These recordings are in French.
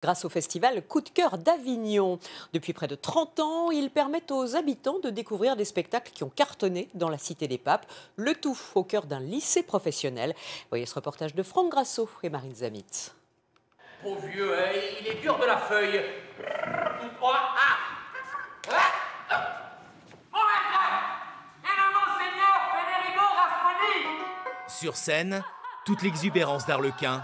Grâce au festival Coup de cœur d'Avignon. Depuis près de 30 ans, il permet aux habitants de découvrir des spectacles qui ont cartonné dans la Cité des Papes, le tout au cœur d'un lycée professionnel. Voyez ce reportage de Franck Grasso et Marine Zamitz. Pauvre vieux, il est dur de la feuille. Sur scène, toute l'exubérance d'Arlequin,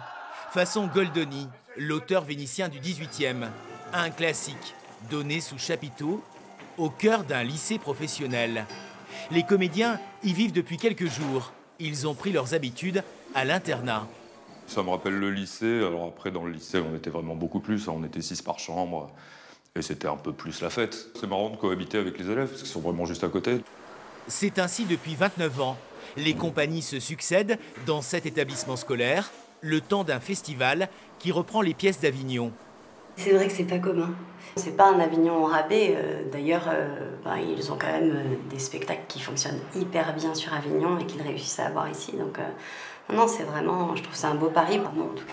façon Goldoni, l'auteur vénitien du XVIIIe, un classique donné sous chapiteau au cœur d'un lycée professionnel. Les comédiens y vivent depuis quelques jours. Ils ont pris leurs habitudes à l'internat. Ça me rappelle le lycée. Alors après, dans le lycée, on était vraiment beaucoup plus. On était 6 par chambre. Et c'était un peu plus la fête. C'est marrant de cohabiter avec les élèves, parce qu'ils sont vraiment juste à côté. C'est ainsi depuis 29 ans. Les compagnies se succèdent dans cet établissement scolaire, le temps d'un festival qui reprend les pièces d'Avignon. C'est vrai que c'est pas commun. C'est pas un Avignon en rabais. D'ailleurs, ils ont quand même des spectacles qui fonctionnent hyper bien sur Avignon et qu'ils réussissent à avoir ici. Donc non, c'est vraiment, je trouve ça un beau pari. Nous, en tout cas,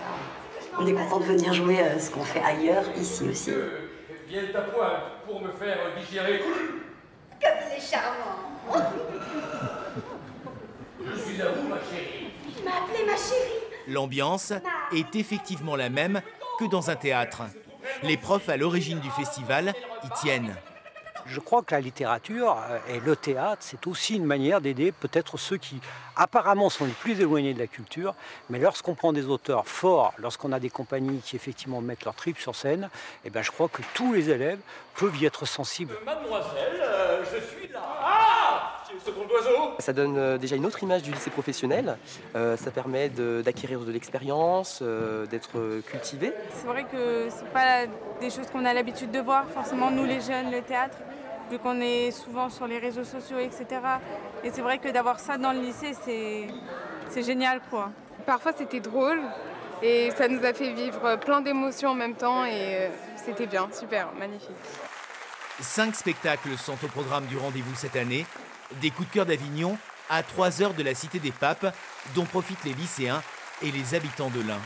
on est content de venir jouer ce qu'on fait ailleurs, ici aussi. Viens à point pour me faire digérer. Comme il est charmant. Je suis à vous, ma chérie. Il m'a appelé ma chérie. L'ambiance est effectivement la même que dans un théâtre. Les profs à l'origine du festival y tiennent. Je crois que la littérature et le théâtre, c'est aussi une manière d'aider peut-être ceux qui apparemment sont les plus éloignés de la culture, mais lorsqu'on prend des auteurs forts, lorsqu'on a des compagnies qui effectivement mettent leur tripes sur scène, eh ben, je crois que tous les élèves peuvent y être sensibles. Mademoiselle, je suis là. Ah, second oiseau. Ça donne déjà une autre image du lycée professionnel. Ça permet d'acquérir de l'expérience, d'être cultivé. C'est vrai que c'est pas des choses qu'on a l'habitude de voir, forcément nous les jeunes, le théâtre, vu qu'on est souvent sur les réseaux sociaux, etc. Et c'est vrai que d'avoir ça dans le lycée, c'est génial, quoi. Parfois c'était drôle et ça nous a fait vivre plein d'émotions en même temps et c'était bien, super, magnifique. 5 spectacles sont au programme du rendez-vous cette année. Des coups de cœur d'Avignon à 3 heures de la Cité des Papes, dont profitent les lycéens et les habitants de l'Ain.